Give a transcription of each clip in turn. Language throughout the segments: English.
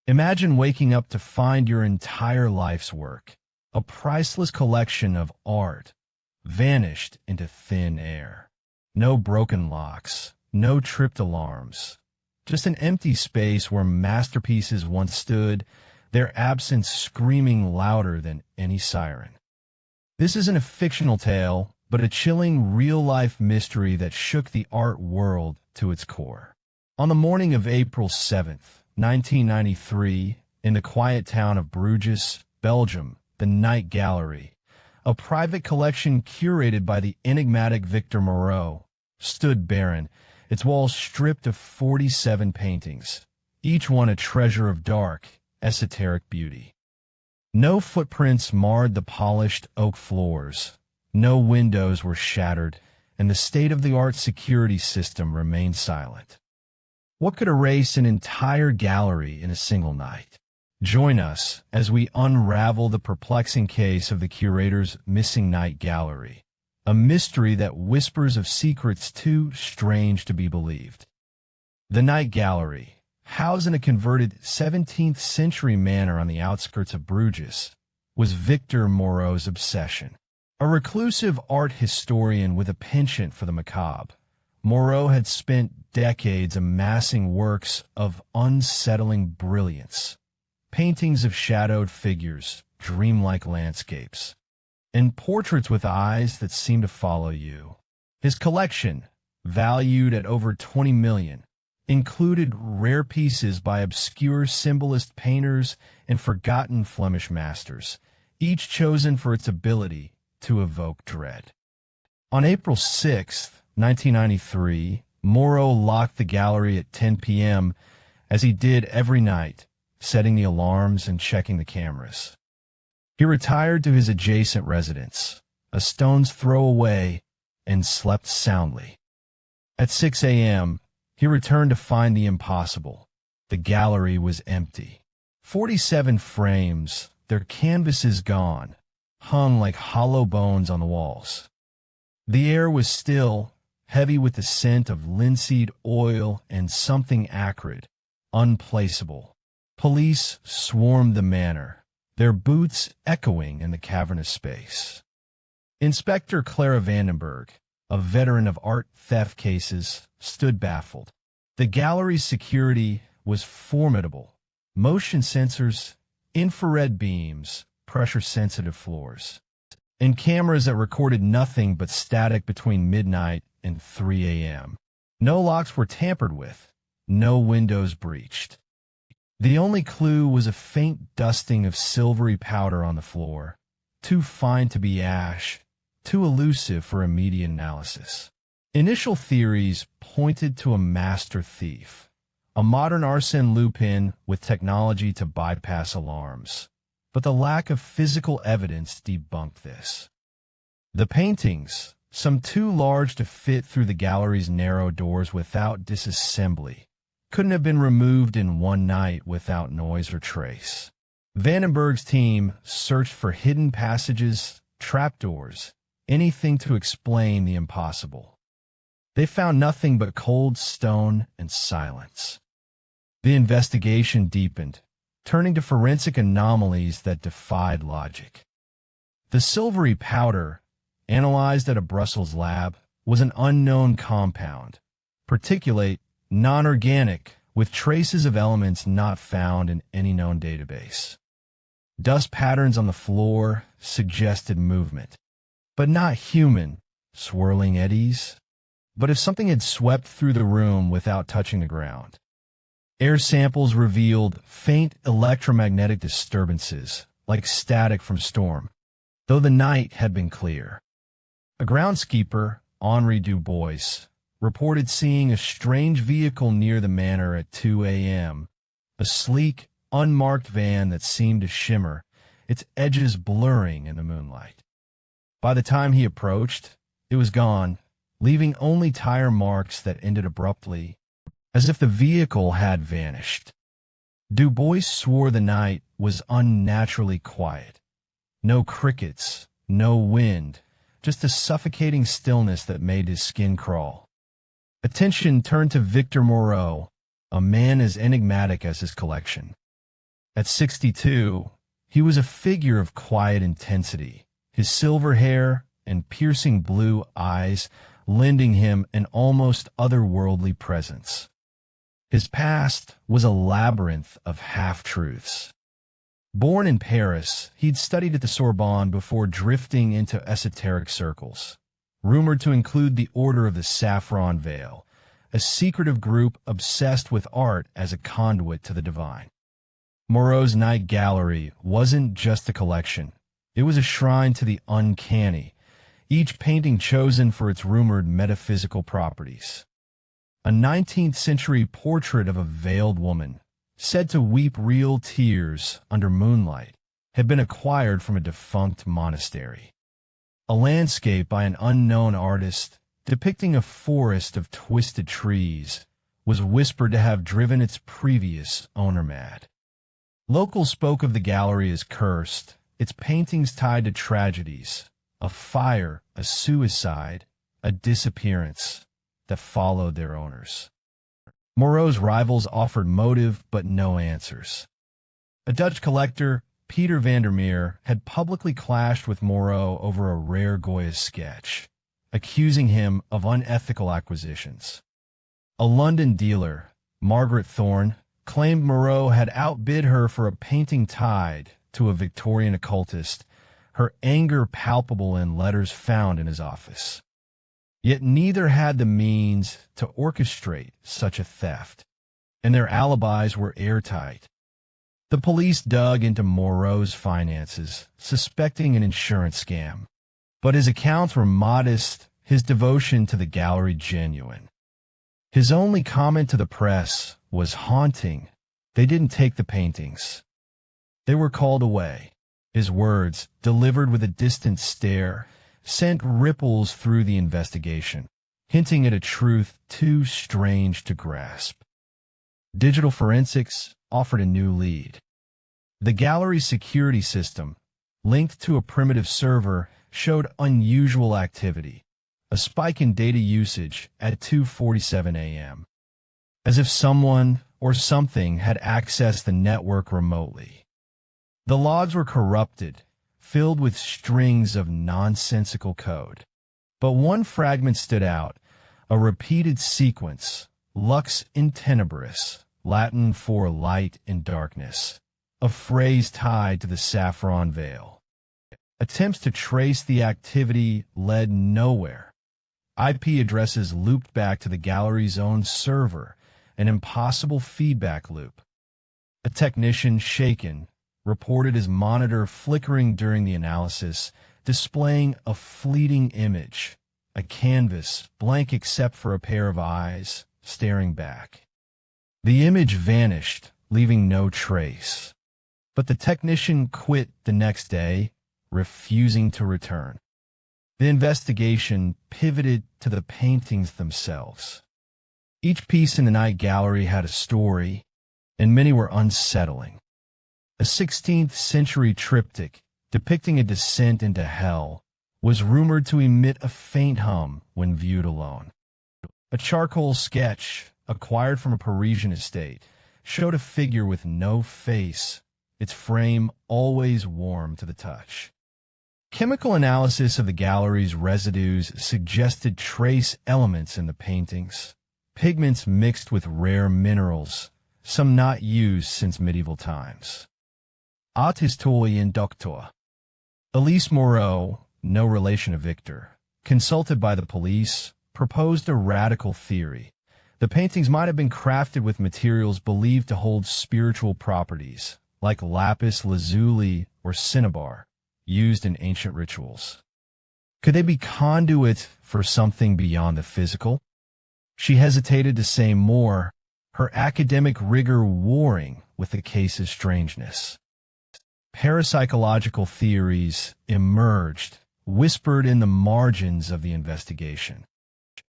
Imagine waking up to find your entire life's work, a priceless collection of art, vanished into thin air. No broken locks, no tripped alarms, just an empty space where masterpieces once stood, their absence screaming louder than any siren. This isn't a fictional tale, but a chilling real-life mystery that shook the art world to its core. On the morning of April 7th, 1993, in the quiet town of Bruges, Belgium, the Night Gallery, a private collection curated by the enigmatic Victor Moreau, stood barren, its walls stripped of 47 paintings, each one a treasure of dark, esoteric beauty. No footprints marred the polished oak floors, no windows were shattered, and the state-of-the-art security system remained silent. What could erase an entire gallery in a single night? Join us as we unravel the perplexing case of the curator's missing Night Gallery, a mystery that whispers of secrets too strange to be believed. The Night Gallery, housed in a converted 17th-century manor on the outskirts of Bruges, was Victor Moreau's obsession. A reclusive art historian with a penchant for the macabre, Moreau had spent decades amassing works of unsettling brilliance, paintings of shadowed figures, dreamlike landscapes, and portraits with eyes that seem to follow you. His collection, valued at over 20 million, included rare pieces by obscure symbolist painters and forgotten Flemish masters, each chosen for its ability to evoke dread. On April 6, 1993, Moreau locked the gallery at 10 p.m., as he did every night, setting the alarms and checking the cameras. He retired to his adjacent residence, a stone's throw away, and slept soundly. At 6 a.m., he returned to find the impossible. The gallery was empty. 47 frames, their canvases gone, hung like hollow bones on the walls. The air was still, heavy with the scent of linseed oil and something acrid, unplaceable. Police swarmed the manor, their boots echoing in the cavernous space. Inspector Clara Vandenberg, a veteran of art theft cases, stood baffled. The gallery's security was formidable. Motion sensors, infrared beams, pressure-sensitive floors, and cameras that recorded nothing but static between midnight and 3 a.m. No locks were tampered with, no windows breached. The only clue was a faint dusting of silvery powder on the floor, too fine to be ash, too elusive for immediate analysis. Initial theories pointed to a master thief, a modern Arsène Lupin with technology to bypass alarms. But the lack of physical evidence debunked this. The paintings, some too large to fit through the gallery's narrow doors without disassembly, couldn't have been removed in one night without noise or trace. Vandenberg's team searched for hidden passages, trapdoors, anything to explain the impossible. They found nothing but cold stone and silence. The investigation deepened, turning to forensic anomalies that defied logic. The silvery powder, analyzed at a Brussels lab, was an unknown compound, particulate, non-organic, with traces of elements not found in any known database. Dust patterns on the floor suggested movement, but not human, swirling eddies. But if something had swept through the room without touching the ground. Air samples revealed faint electromagnetic disturbances, like static from storm, though the night had been clear. A groundskeeper, Henri Dubois, reported seeing a strange vehicle near the manor at 2 a.m., a sleek, unmarked van that seemed to shimmer, its edges blurring in the moonlight. By the time he approached, it was gone, leaving only tire marks that ended abruptly, as if the vehicle had vanished. Dubois swore the night was unnaturally quiet. No crickets, no wind, just a suffocating stillness that made his skin crawl. Attention turned to Victor Moreau, a man as enigmatic as his collection. At 62, he was a figure of quiet intensity, his silver hair and piercing blue eyes lending him an almost otherworldly presence. His past was a labyrinth of half-truths. Born in Paris, he'd studied at the Sorbonne before drifting into esoteric circles, rumored to include the Order of the Saffron Veil, a secretive group obsessed with art as a conduit to the divine. Moreau's Night Gallery wasn't just a collection. It was a shrine to the uncanny, each painting chosen for its rumored metaphysical properties. A 19th-century portrait of a veiled woman, said to weep real tears under moonlight, had been acquired from a defunct monastery. A landscape by an unknown artist, depicting a forest of twisted trees, was whispered to have driven its previous owner mad. Locals spoke of the gallery as cursed, its paintings tied to tragedies, a fire, a suicide, a disappearance that followed their owners. Moreau's rivals offered motive but no answers. A Dutch collector, Peter van der Meer, had publicly clashed with Moreau over a rare Goya sketch, accusing him of unethical acquisitions. A London dealer, Margaret Thorne, claimed Moreau had outbid her for a painting tied to a Victorian occultist, her anger palpable in letters found in his office. Yet neither had the means to orchestrate such a theft, and their alibis were airtight. The police dug into Moreau's finances, suspecting an insurance scam, but his accounts were modest, his devotion to the gallery genuine. His only comment to the press was haunting. They didn't take the paintings. They were called away. His words, delivered with a distant stare, sent ripples through the investigation, hinting at a truth too strange to grasp. Digital forensics offered a new lead. The gallery's security system, linked to a primitive server, showed unusual activity, a spike in data usage at 2:47 a.m., as if someone or something had accessed the network remotely. The logs were corrupted, filled with strings of nonsensical code. But one fragment stood out, a repeated sequence, lux in tenebris, Latin for light in darkness, a phrase tied to the saffron veil. Attempts to trace the activity led nowhere. IP addresses looped back to the gallery's own server, an impossible feedback loop. A technician, shaken, reported his monitor flickering during the analysis, displaying a fleeting image, a canvas, blank except for a pair of eyes, staring back. The image vanished, leaving no trace. But the technician quit the next day, refusing to return. The investigation pivoted to the paintings themselves. Each piece in the Night Gallery had a story, and many were unsettling. A 16th-century triptych depicting a descent into hell was rumored to emit a faint hum when viewed alone. A charcoal sketch, acquired from a Parisian estate, showed a figure with no face, its frame always warm to the touch. Chemical analysis of the gallery's residues suggested trace elements in the paintings, pigments mixed with rare minerals, some not used since medieval times. Art historien Dr. Elise Moreau, no relation of Victor, consulted by the police, proposed a radical theory. The paintings might have been crafted with materials believed to hold spiritual properties, like lapis lazuli or cinnabar, used in ancient rituals. Could they be conduit for something beyond the physical? She hesitated to say more, her academic rigor warring with the case's strangeness. Parapsychological theories emerged, whispered in the margins of the investigation.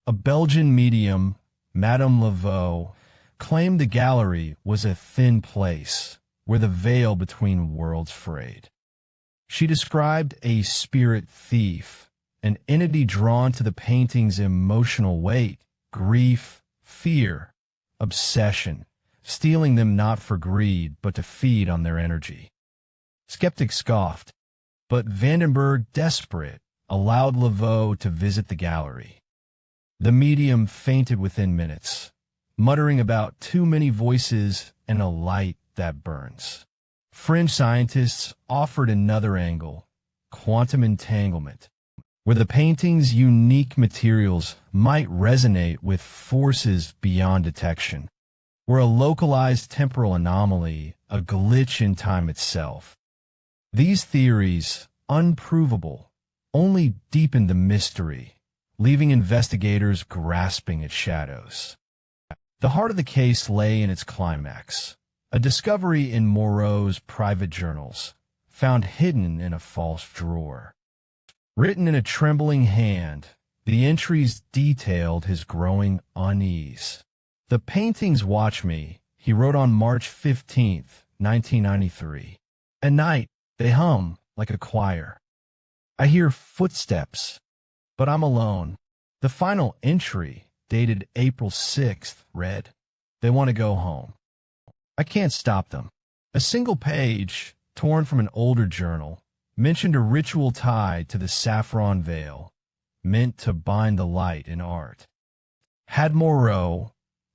A Belgian medium, Madame Laveau, claimed the gallery was a thin place where the veil between worlds frayed. She described a spirit thief, an entity drawn to the painting's emotional weight, grief, fear, obsession, stealing them not for greed but to feed on their energy. Skeptics scoffed, but Vandenberg, desperate, allowed Laveau to visit the gallery. The medium fainted within minutes, muttering about too many voices and a light that burns. Fringe scientists offered another angle, quantum entanglement, where the painting's unique materials might resonate with forces beyond detection, where a localized temporal anomaly, a glitch in time itself. These theories, unprovable, only deepened the mystery, leaving investigators grasping at shadows. The heart of the case lay in its climax, a discovery in Moreau's private journals, found hidden in a false drawer. Written in a trembling hand, the entries detailed his growing unease. "The paintings watch me," he wrote on March 15, 1993. "At night, they hum like a choir. I hear footsteps, but I'm alone." The final entry, dated April 6th, read, "They want to go home. I can't stop them." A single page, torn from an older journal, mentioned a ritual tied to the saffron veil, meant to bind the light in art. Had Moreau,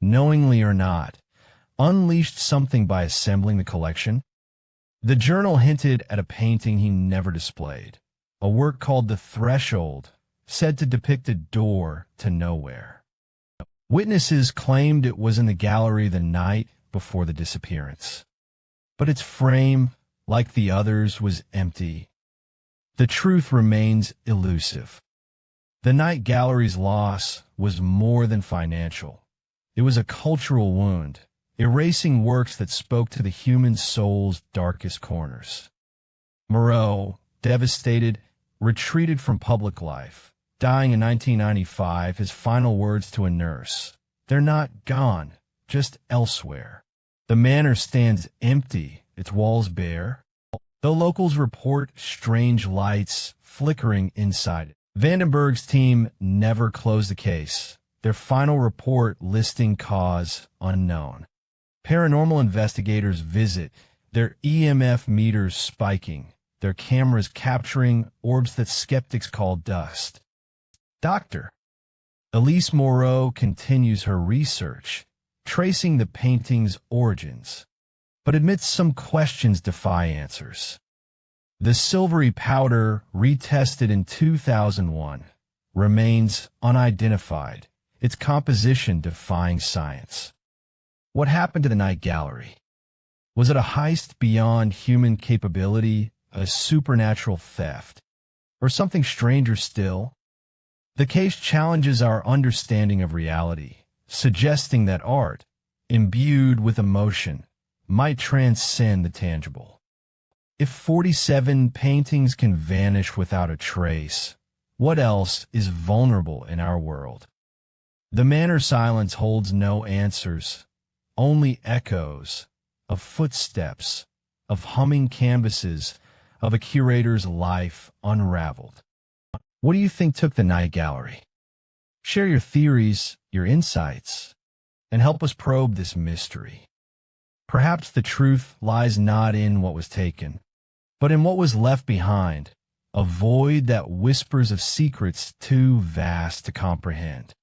knowingly or not, unleashed something by assembling the collection? The journal hinted at a painting he never displayed, a work called The Threshold, said to depict a door to nowhere. Witnesses claimed it was in the gallery the night before the disappearance, but its frame, like the others, was empty. The truth remains elusive. The night gallery's loss was more than financial. It was a cultural wound, erasing works that spoke to the human soul's darkest corners. Moreau, devastated, retreated from public life, dying in 1995, his final words to a nurse: "They're not gone, just elsewhere." The manor stands empty, its walls bare, though locals report strange lights flickering inside it. Vandenberg's team never closed the case, their final report listing cause unknown. Paranormal investigators visit, their EMF meters spiking, their cameras capturing orbs that skeptics call dust. Dr. Elise Moreau continues her research, tracing the painting's origins, but admits some questions defy answers. The silvery powder, retested in 2001, remains unidentified, its composition defying science. What happened to the night gallery? Was it a heist beyond human capability, a supernatural theft, or something stranger still? The case challenges our understanding of reality, suggesting that art, imbued with emotion, might transcend the tangible. If 47 paintings can vanish without a trace, what else is vulnerable in our world? The manor silence holds no answers, only echoes of footsteps, of humming canvases, of a curator's life unraveled. What do you think took the night gallery? Share your theories, your insights, and help us probe this mystery. Perhaps the truth lies not in what was taken, but in what was left behind, a void that whispers of secrets too vast to comprehend.